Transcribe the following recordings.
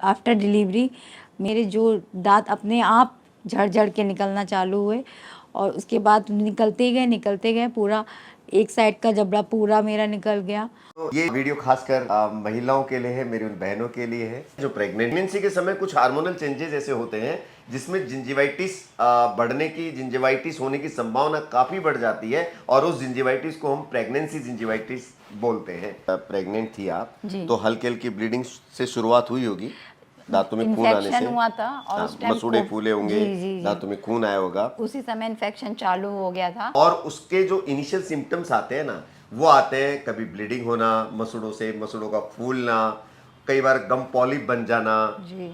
After delivery मेरे जो दांत अपने आप झड़ झड़ के निकलना चालू हुए और उसके बाद निकलते गए पूरा एक साइड का जबड़ा पूरा मेरा निकल गया। तो ये वीडियो खासकर महिलाओं के लिए है, मेरी उन बहनों के लिए है जो प्रेगनेंसी के समय कुछ हार्मोनल चेंजेस ऐसे होते हैं जिसमें जिंजिवाइटिस जिंजिवाइटिस होने की संभावना काफी बढ़ जाती है और उस जिंजिवाइटिस को हम प्रेगनेंसी जिंजिवाइटिस बोलते हैं। प्रेग्नेंट थी आप जी। तो हल्की हल्की ब्लीडिंग से शुरुआत हुई होगी, दांतों में खून आने से इन्फेक्शन हुआ था और उस टाइम मसूड़े फूले होंगे, जी जी जी दांतों में खून आया होगा, उसी समय इन्फेक्शन चालू हो गया था। और उसके जो इनिशियल सिम्टम्स आते हैं ना, वो आते हैं कभी ब्लीडिंग होना, मसूड़ों से मसूड़ों का फूलना, कई बार गम पॉलिप बन जाना,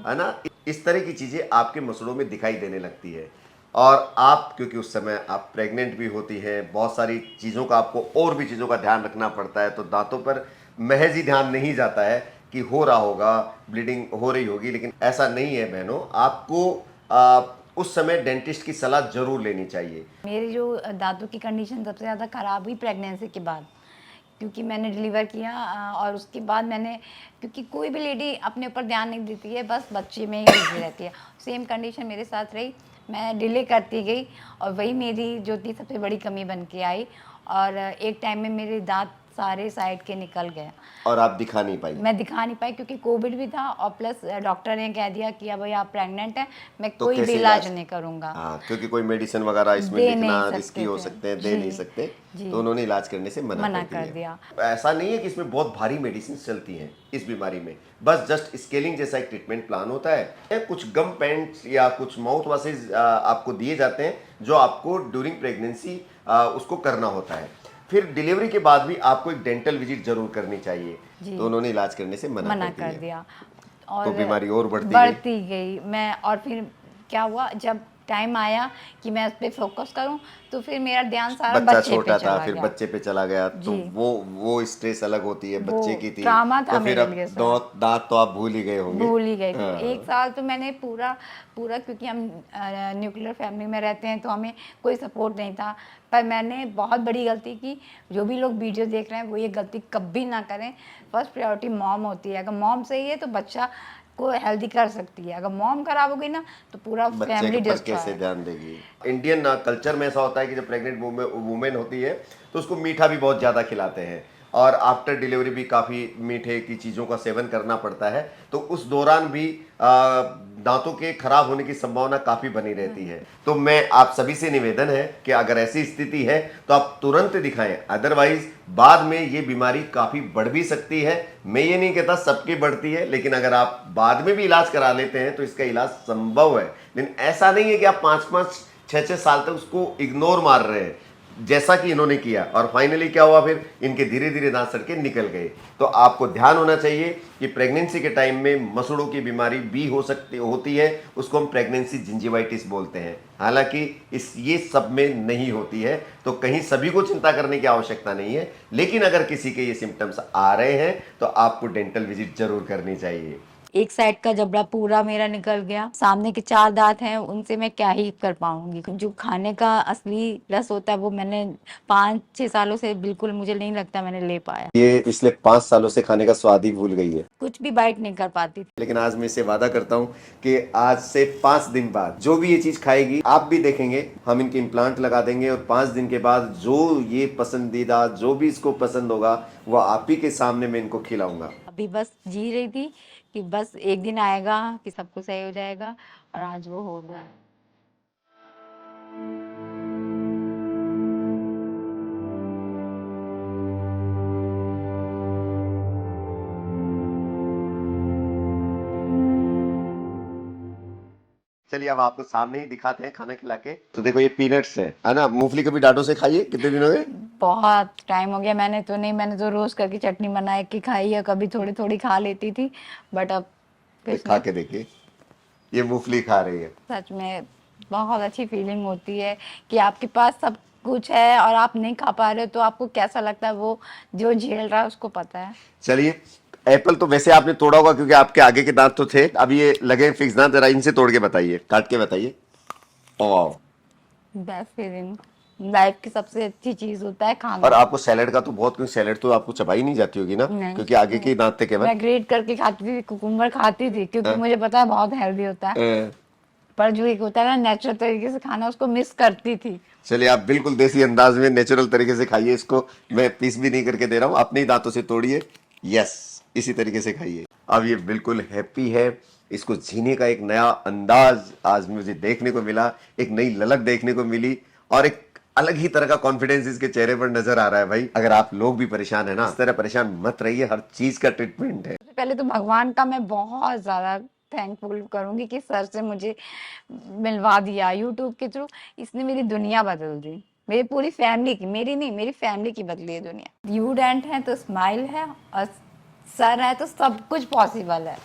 है ना, इस तरह की चीजें आपके मसूड़ों में दिखाई देने लगती है। और आप क्योंकि उस समय आप प्रेग्नेंट भी होती है, बहुत सारी चीज़ों का आपको और भी चीज़ों का ध्यान रखना पड़ता है, तो दांतों पर महज ही ध्यान नहीं जाता है कि हो रहा होगा, ब्लीडिंग हो रही होगी, लेकिन ऐसा नहीं है बहनों। आपको उस समय डेंटिस्ट की सलाह जरूर लेनी चाहिए। मेरी जो दांतों की कंडीशन सबसे ज़्यादा ख़राब हुई प्रेगनेंसी के बाद, क्योंकि मैंने डिलीवर किया और उसके बाद मैंने, क्योंकि कोई भी लेडी अपने ऊपर ध्यान नहीं देती है, बस बच्चे में ही उलझी रहती है। सेम कंडीशन मेरे साथ रही, मैं डिले करती गई और वही मेरी जो थी सबसे बड़ी कमी बन के आई और एक टाइम में मेरे दांत सारे साइड के निकल गए और आप दिखा नहीं पाई। मैं दिखा नहीं पाई क्योंकि कोविड भी था और प्लस डॉक्टर ने कह दिया कि अब आप प्रेग्नेंट हैं, मैं तो कोई भी कैसे इलाज नहीं करूंगा। हाँ, क्योंकि कोई मेडिसिन वगैरह इसमें दे लिखना नहीं रिस्की सकते हो थे सकते हैं, दे जी नहीं सकते, जी तो उन्होंने इलाज करने से मना कर कर दिया। ऐसा नहीं है कि इसमें बहुत भारी मेडिसिन चलती हैं इस बीमारी में, बस जस्ट स्केलिंग जैसा एक ट्रीटमेंट प्लान होता है। कुछ गम पेंट्स या कुछ माउथ वाशेज आपको दिए जाते हैं जो आपको ड्यूरिंग प्रेगनेंसी उसको करना होता है। फिर डिलीवरी के बाद भी आपको एक डेंटल विजिट जरूर करनी चाहिए, तो उन्होंने इलाज करने से मना कर दिया। और तो बीमारी और बढ़ती गई मैं, और फिर क्या हुआ, जब टाइम आया कि मैं उस पर फोकस करूं तो फिर मेरा ध्यान सारा बच्चा बच्चे पे छोटा था, चला फिर गया। बच्चे पे चला गया, तो जी वो स्ट्रेस अलग होती है, वो बच्चे की थी, ट्रामा था तो फिर मेरे अब लिए सर, दांत दांत तो आप भूल ही गए होंगे। भूल ही गई थी। एक हाँ। साल तो मैंने पूरा पूरा, क्योंकि हम न्यूक्लियर फैमिली में रहते हैं तो हमें कोई सपोर्ट नहीं था, पर मैंने बहुत बड़ी गलती की। जो भी लोग वीडियो देख रहे हैं वो ये गलती कभी ना करें। फर्स्ट प्रायोरिटी मॉम होती है, अगर मॉम सही है तो बच्चा को हेल्दी कर सकती है, अगर मॉम खराब हो गई ना तो पूरा बच्चे फैमिली के पर डिस्ट्रॉय कैसे है। ध्यान देगी। इंडियन कल्चर में ऐसा होता है कि जब प्रेग्नेंट वुमेन होती है तो उसको मीठा भी बहुत ज़्यादा खिलाते हैं और आफ्टर डिलीवरी भी काफ़ी मीठे की चीज़ों का सेवन करना पड़ता है, तो उस दौरान भी दांतों के खराब होने की संभावना काफ़ी बनी रहती है। तो मैं आप सभी से निवेदन है कि अगर ऐसी स्थिति है तो आप तुरंत दिखाएं, अदरवाइज बाद में ये बीमारी काफ़ी बढ़ भी सकती है। मैं ये नहीं कहता सबकी बढ़ती है, लेकिन अगर आप बाद में भी इलाज करा लेते हैं तो इसका इलाज संभव है। लेकिन ऐसा नहीं है कि आप 5-5 6-6 साल तक उसको इग्नोर मार रहे हैं जैसा कि इन्होंने किया, और फाइनली क्या हुआ, फिर इनके धीरे धीरे दांत सड़के निकल गए। तो आपको ध्यान होना चाहिए कि प्रेगनेंसी के टाइम में मसूड़ों की बीमारी भी होती है, उसको हम प्रेगनेंसी जिंजिवाइटिस बोलते हैं। हालांकि ये सब में नहीं होती है, तो कहीं सभी को चिंता करने की आवश्यकता नहीं है, लेकिन अगर किसी के ये सिम्टम्स आ रहे हैं तो आपको डेंटल विजिट जरूर करनी चाहिए। एक साइड का जबड़ा पूरा मेरा निकल गया, सामने के 4 दांत हैं उनसे मैं क्या ही कर पाऊंगी। जो खाने का असली रस होता है वो मैंने 5-6 सालों से बिल्कुल, मुझे नहीं लगता मैंने ले पाया। ये पिछले 5 सालों से खाने का स्वाद ही भूल गई है, कुछ भी बाइट नहीं कर पाती थी। लेकिन आज मैं इसे वादा करता हूँ कि आज से 5 दिन बाद जो भी ये चीज खाएगी आप भी देखेंगे, हम इनके इम्प्लांट लगा देंगे और 5 दिन के बाद जो ये पसंदीदा, जो भी इसको पसंद होगा वो आप ही के सामने मैं इनको खिलाऊंगा। अभी बस जी रही थी कि बस एक दिन आएगा कि सब कुछ सही हो जाएगा, और आज वो हो गया। चलिए अब आपको सामने ही दिखाते हैं खाना खिला के। तो देखो ये पीनट्स है ना, मूंगफली कभी डांटो से खाइए, कितने दिन हो गए? बहुत टाइम हो गया, मैंने तो नहीं, मैंने तो रोज करके चटनी बना के खाई है, कभी थोड़ी थोड़ी खा लेती थी, बट अब खा किसने। के देखिए, ये मूंगफली खा रही है। सच में बहुत अच्छी फीलिंग होती है कि आपके पास सब कुछ है और आप नहीं खा पा रहे हो, तो आपको कैसा लगता है, वो जो झेल रहा है उसको पता है। चलिए, एप्पल तो वैसे आपने तोड़ा होगा क्योंकि आपके आगे के दांत तो थे, अब ये लगे फिक्स दांत, जरा इनसे तोड़ के बताइए, काट के बताइए। वाह, बेस्ट फीलिंग, लाइफ की सबसे अच्छी चीज होता है खाना। और आपको सैलेड का तो बहुत, क्योंकि सैलेड तो आपको चबाई नहीं जाती होगी ना, नहीं। क्योंकि आगे की दांत थे केवल। मैं ग्रेट करके खाती थी, कुकुम्बर खाती थी, क्योंकि मुझे पता है बहुत हेल्दी होता है। पर जो एक होता है ना नेचुरल तरीके से खाना, उसको मिस करती थी। चलिए, आप बिल्कुल देसी अंदाज में नेचुरल तरीके से खाइए इसको। मैं पीस भी नहीं करके दे रहा हूँ, अपने ही दांतों से तोड़िए। यस, इसी तरीके से खाइए। अब ये बिल्कुल हैप्पी है। इसको जीने का एक नया अंदाज आज मुझे देखने को मिला, एक नई ललक देखने को मिली, और एक अलग ही तरह का कॉन्फिडेंस इसके चेहरे पर नजर आ रहा है भाई। अगर आप लोग भी परेशान है ना, इस तरह परेशान मत रहिए, हर चीज का ट्रीटमेंट है। सबसे पहले तो भगवान का मैं बहुत ज्यादा थैंकफुल करूंगी कि सर से मुझे मिलवा दिया यूट्यूब के थ्रू। इसने मेरी दुनिया बदल दी, मेरी पूरी फैमिली की, मेरी नहीं मेरी फैमिली की बदली है दुनिया। यू डेंट है तो स्माइल है, और सर है तो सब कुछ पॉसिबल है।